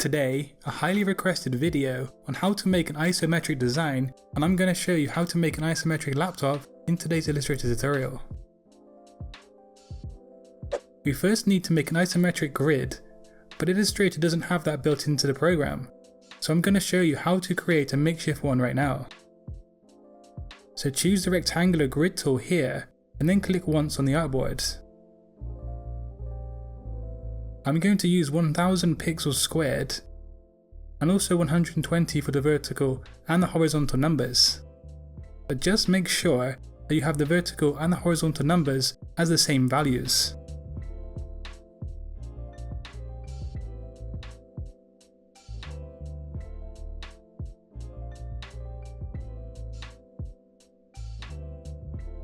Today, a highly requested video on how to make an isometric design, and I'm going to show you how to make an isometric laptop in today's Illustrator tutorial. We first need to make an isometric grid, but Illustrator doesn't have that built into the program, so I'm going to show you how to create a makeshift one right now. So choose the rectangular grid tool here, and then click once on the artboard. I'm going to use 1000 pixels squared, and also 120 for the vertical and the horizontal numbers. But just make sure that you have the vertical and the horizontal numbers as the same values.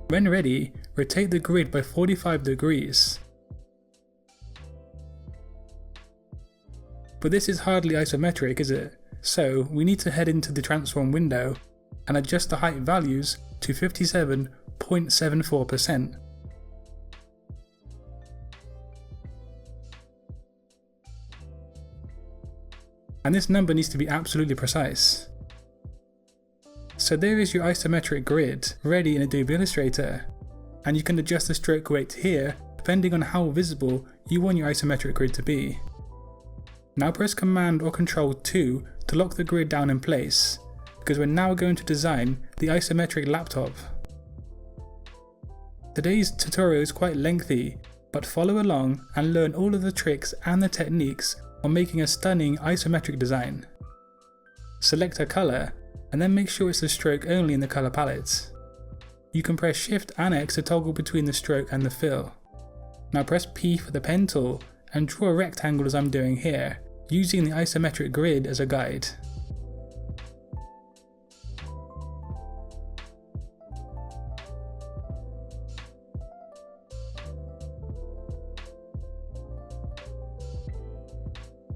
When ready, rotate the grid by 45 degrees. But this is hardly isometric, is it? So we need to head into the transform window and adjust the height values to 57.74%. And this number needs to be absolutely precise. So there is your isometric grid ready in Adobe Illustrator, and you can adjust the stroke weight here depending on how visible you want your isometric grid to be. Now press Command or Control 2 to lock the grid down in place, because we're now going to design the isometric laptop. Today's tutorial is quite lengthy, but follow along and learn all of the tricks and the techniques on making a stunning isometric design. Select a colour, and then make sure it's the stroke only in the colour palette. You can press Shift and X to toggle between the stroke and the fill. Now press P for the pen tool and draw a rectangle as I'm doing here, using the isometric grid as a guide.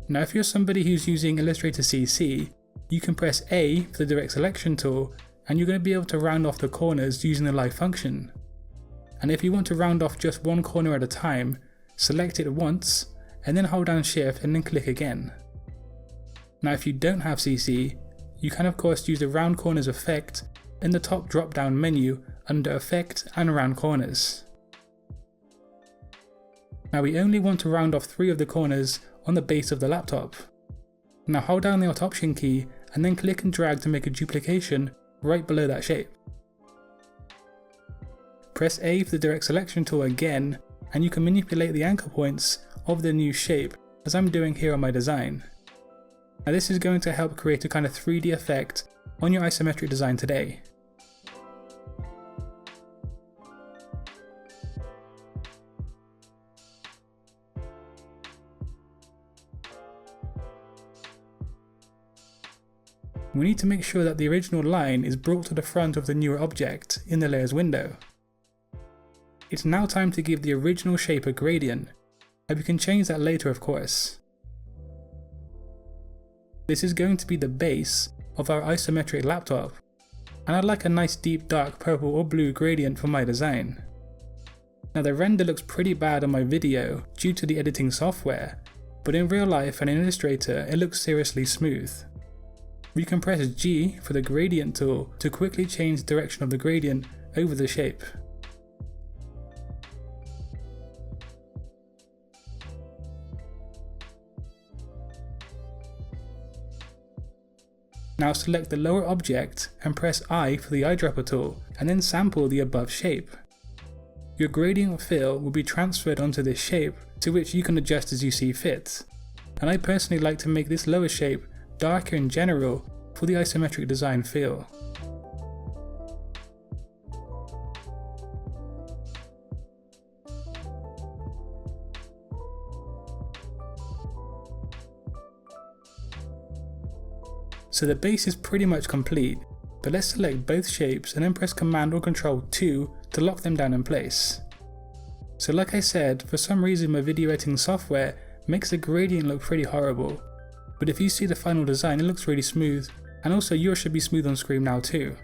Now if you're somebody who's using Illustrator CC, you can press A for the direct selection tool, and you're going to be able to round off the corners using the live function. And if you want to round off just one corner at a time, select it once, and then hold down Shift and then click again. Now if you don't have CC, you can of course use the round corners effect in the top drop down menu under Effect and Round Corners. Now we only want to round off 3 of the corners on the base of the laptop. Now hold down the Alt Option key and then click and drag to make a duplication right below that shape. Press A for the direct selection tool again, and you can manipulate the anchor points of the new shape as I'm doing here on my design. Now this is going to help create a kind of 3D effect on your isometric design today. We need to make sure that the original line is brought to the front of the newer object in the layers window. It's now time to give the original shape a gradient, and we can change that later of course. This is going to be the base of our isometric laptop, and I'd like a nice deep dark purple or blue gradient for my design. Now the render looks pretty bad on my video due to the editing software, but in real life and in Illustrator it looks seriously smooth. We can press G for the gradient tool to quickly change the direction of the gradient over the shape. Now select the lower object and press I for the eyedropper tool, and then sample the above shape. Your gradient fill will be transferred onto this shape, to which you can adjust as you see fit. And I personally like to make this lower shape darker in general for the isometric design feel. So the base is pretty much complete, but let's select both shapes and then press Command or Control 2 to lock them down in place. So like I said, for some reason my video editing software makes the gradient look pretty horrible, but if you see the final design it looks really smooth, and also yours should be smooth on screen now too.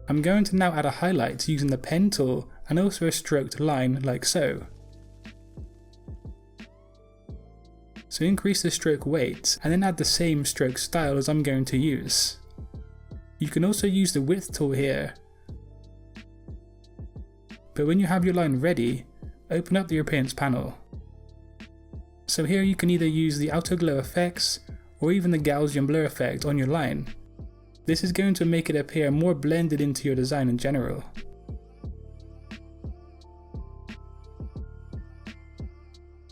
I'm going to now add a highlight using the pen tool and also a stroked line like so. So increase the stroke weight and then add the same stroke style as I'm going to use. You can also use the width tool here. But when you have your line ready, open up the appearance panel. So here you can either use the outer glow effects or even the Gaussian blur effect on your line. This is going to make it appear more blended into your design in general.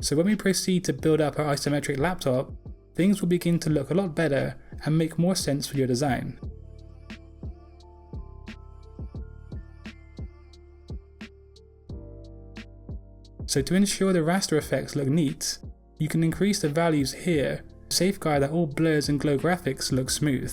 So when we proceed to build up our isometric laptop, things will begin to look a lot better and make more sense for your design. So to ensure the raster effects look neat, you can increase the values here to safeguard that all blurs and glow graphics look smooth.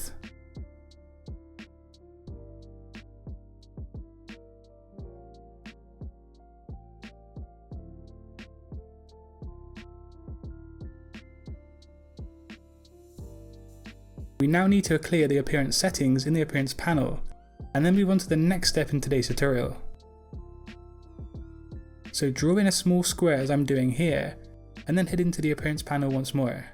We now need to clear the appearance settings in the appearance panel, and then move on to the next step in today's tutorial. So draw in a small square as I'm doing here, and then head into the appearance panel once more.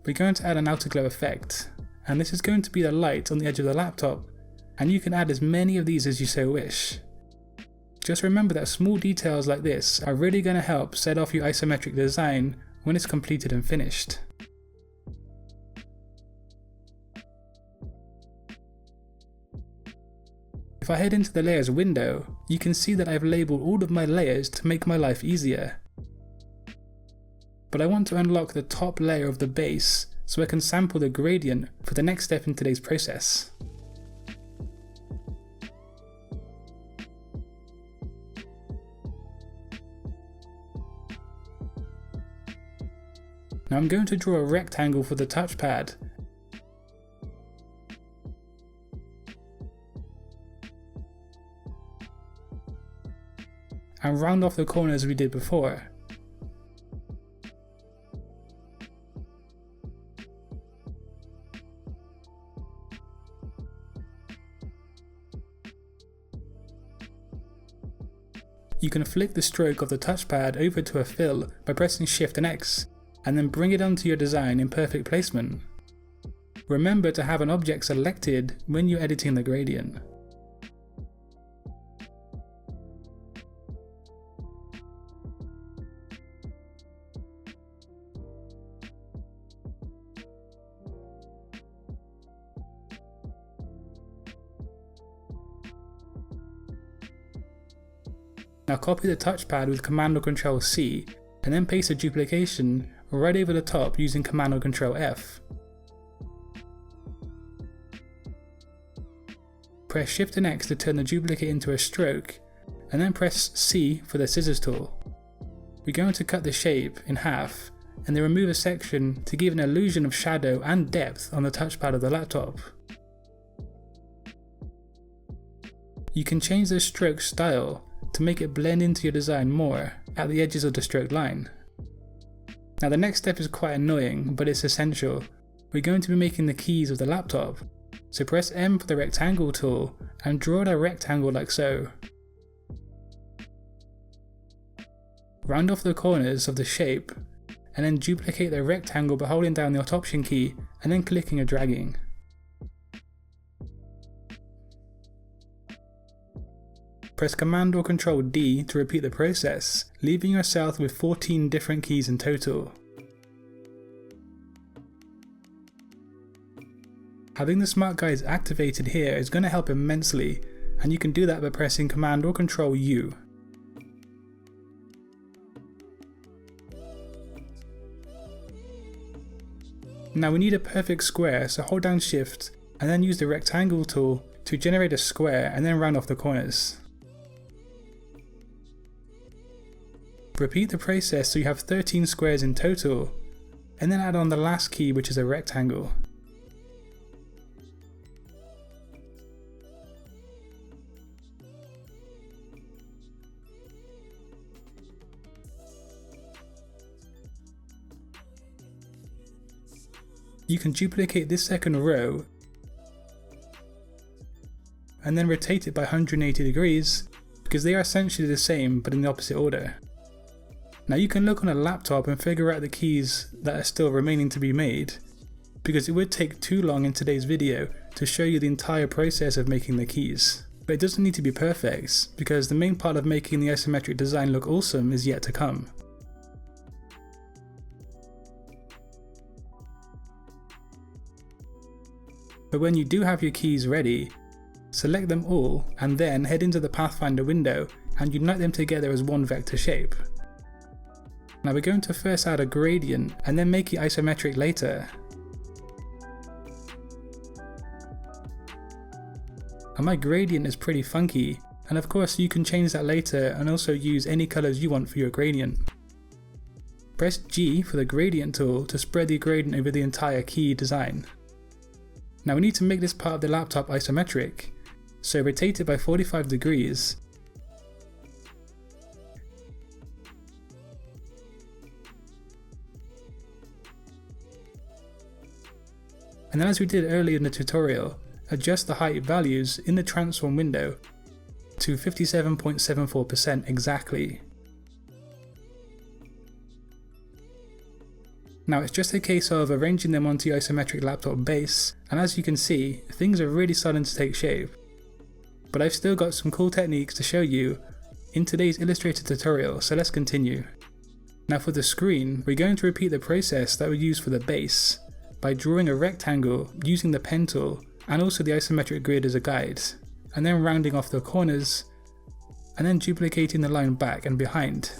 We're going to add an outer glow effect, and this is going to be the light on the edge of the laptop, and you can add as many of these as you so wish. Just remember that small details like this are really going to help set off your isometric design when it's completed and finished. If I head into the layers window, you can see that I've labeled all of my layers to make my life easier. But I want to unlock the top layer of the base so I can sample the gradient for the next step in today's process. Now I'm going to draw a rectangle for the touchpad. And round off the corners we did before. You can flick the stroke of the touchpad over to a fill by pressing Shift and X, and then bring it onto your design in perfect placement. Remember to have an object selected when you're editing the gradient. Now copy the touchpad with Command or Control C, and then paste a duplication right over the top using Command or Control F. Press Shift and X to turn the duplicate into a stroke, and then press C for the scissors tool. We're going to cut the shape in half, and then remove a section to give an illusion of shadow and depth on the touchpad of the laptop. You can change the stroke style to make it blend into your design more at the edges of the stroke line. Now the next step is quite annoying, but it's essential. We're going to be making the keys of the laptop, so press M for the rectangle tool and draw a rectangle like so. Round off the corners of the shape, and then duplicate the rectangle by holding down the Alt Option key and then clicking and dragging. Press Command or Control D to repeat the process, leaving yourself with 14 different keys in total. Having the smart guides activated here is going to help immensely, and you can do that by pressing Command or Control U. Now we need a perfect square, so hold down Shift and then use the rectangle tool to generate a square and then round off the corners. Repeat the process so you have 13 squares in total, and then add on the last key, which is a rectangle. you can duplicate this second row and then rotate it by 180 degrees because they are essentially the same but in the opposite order. Now you can look on a laptop and figure out the keys that are still remaining to be made, because it would take too long in today's video to show you the entire process of making the keys. But it doesn't need to be perfect, because the main part of making the isometric design look awesome is yet to come. But when you do have your keys ready, select them all and then head into the Pathfinder window and unite them together as one vector shape. Now we're going to first add a gradient and then make it isometric later. And my gradient is pretty funky, and of course you can change that later and also use any colours you want for your gradient. Press G for the gradient tool to spread the gradient over the entire key design. Now we need to make this part of the laptop isometric, so rotate it by 45 degrees. And then, as we did earlier in the tutorial, adjust the height values in the transform window to 57.74% exactly. Now it's just a case of arranging them onto the isometric laptop base, and as you can see, things are really starting to take shape. But I've still got some cool techniques to show you in today's Illustrator tutorial, so let's continue. Now for the screen, we're going to repeat the process that we used for the base, by drawing a rectangle using the pen tool and also the isometric grid as a guide, and then rounding off the corners and then duplicating the line back and behind.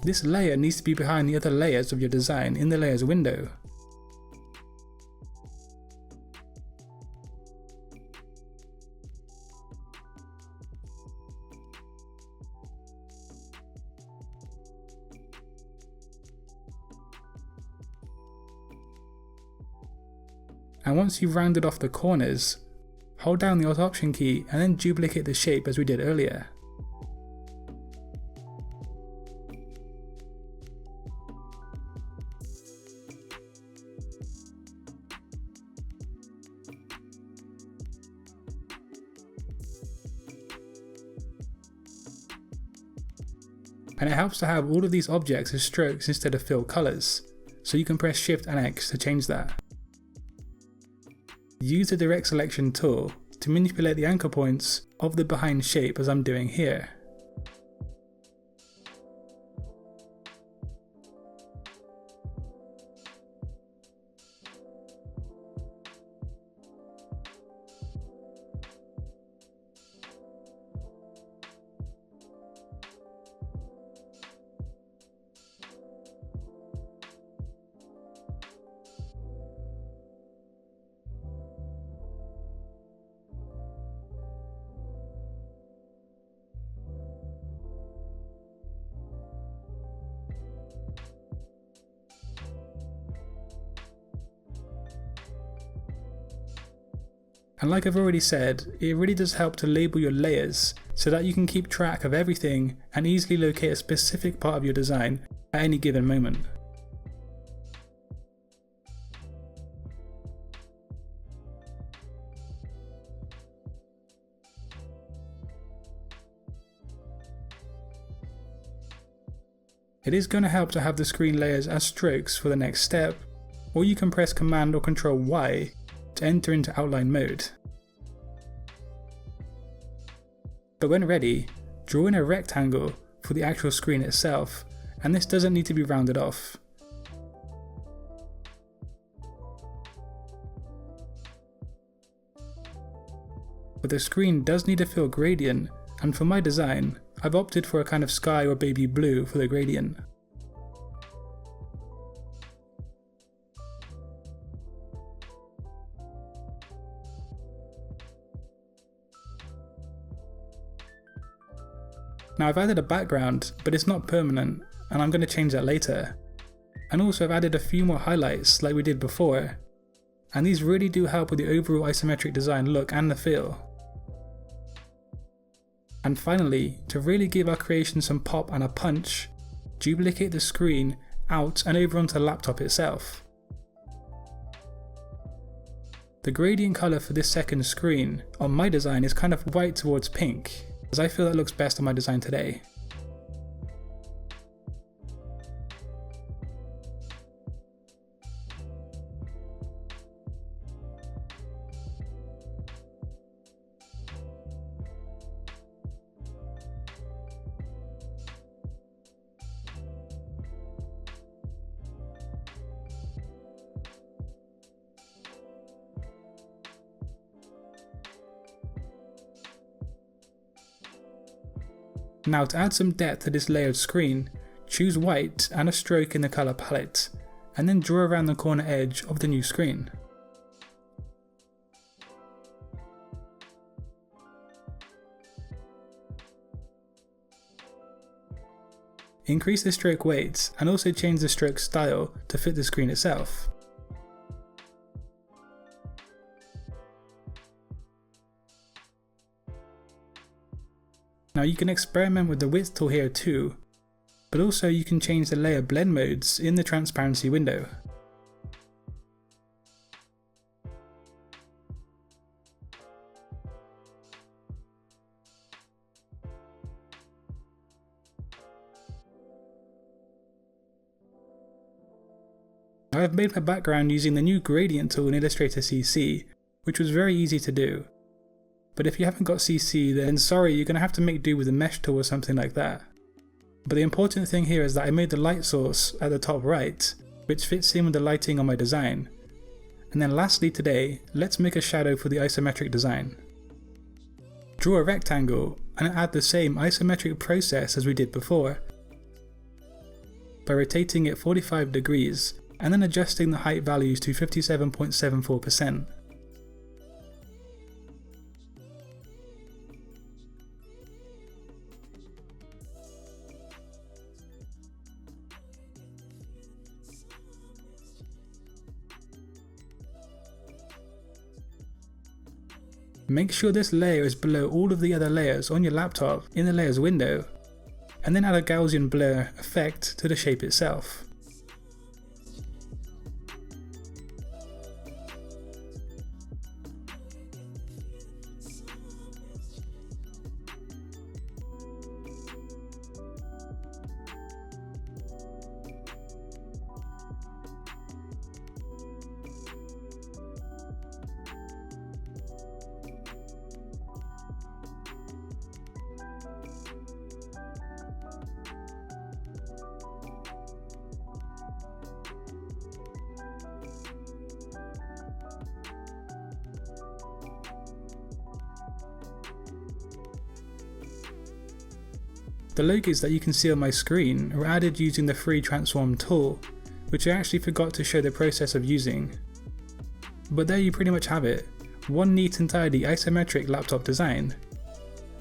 This layer needs to be behind the other layers of your design in the layers window. And once you've rounded off the corners, hold down the Alt Option key and then duplicate the shape as we did earlier. And it helps to have all of these objects as strokes instead of fill colours, so you can press Shift and X to change that. Use the direct selection tool to manipulate the anchor points of the behind shape as I'm doing here. And like I've already said, it really does help to label your layers so that you can keep track of everything and easily locate a specific part of your design at any given moment. It is going to help to have the screen layers as strokes for the next step, or you can press Command or Control Y to enter into outline mode. But when ready, draw in a rectangle for the actual screen itself, and this doesn't need to be rounded off. But the screen does need a fill gradient, and for my design, I've opted for a kind of sky or baby blue for the gradient. Now I've added a background, but it's not permanent, and I'm going to change that later. And also I've added a few more highlights like we did before, and these really do help with the overall isometric design look and the feel. And finally, to really give our creation some pop and a punch, duplicate the screen out and over onto the laptop itself. The gradient colour for this second screen on my design is kind of white towards pink, as I feel that looks best on my design today. Now to add some depth to this layered screen, choose white and a stroke in the colour palette, and then draw around the corner edge of the new screen. Increase the stroke weight and also change the stroke style to fit the screen itself. Now you can experiment with the width tool here too, but also you can change the layer blend modes in the transparency window. Now I've made my background using the new gradient tool in Illustrator CC, which was very easy to do. But if you haven't got CC, then sorry, you're going to have to make do with a mesh tool or something like that. But the important thing here is that I made the light source at the top right, which fits in with the lighting on my design. And then lastly today, let's make a shadow for the isometric design. Draw a rectangle and add the same isometric process as we did before, by rotating it 45 degrees and then adjusting the height values to 57.74%. Make sure this layer is below all of the other layers on your laptop in the layers window, and then add a Gaussian blur effect to the shape itself. The logos that you can see on my screen are added using the free transform tool, which I actually forgot to show the process of using. But there you pretty much have it, one neat and tidy isometric laptop design.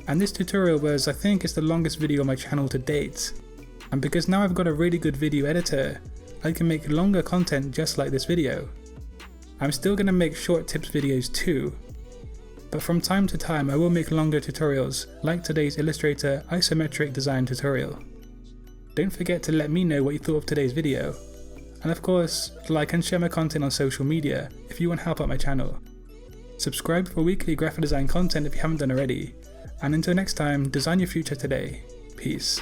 And this tutorial was, I think, is the longest video on my channel to date. And because now I've got a really good video editor, I can make longer content just like this video. I'm still going to make short tips videos too, but from time to time I will make longer tutorials like today's Illustrator isometric design tutorial. Don't forget to let me know what you thought of today's video, and of course like and share my content on social media if you want help out my channel. Subscribe for weekly graphic design content if you haven't done already, and until next time, design your future today. Peace.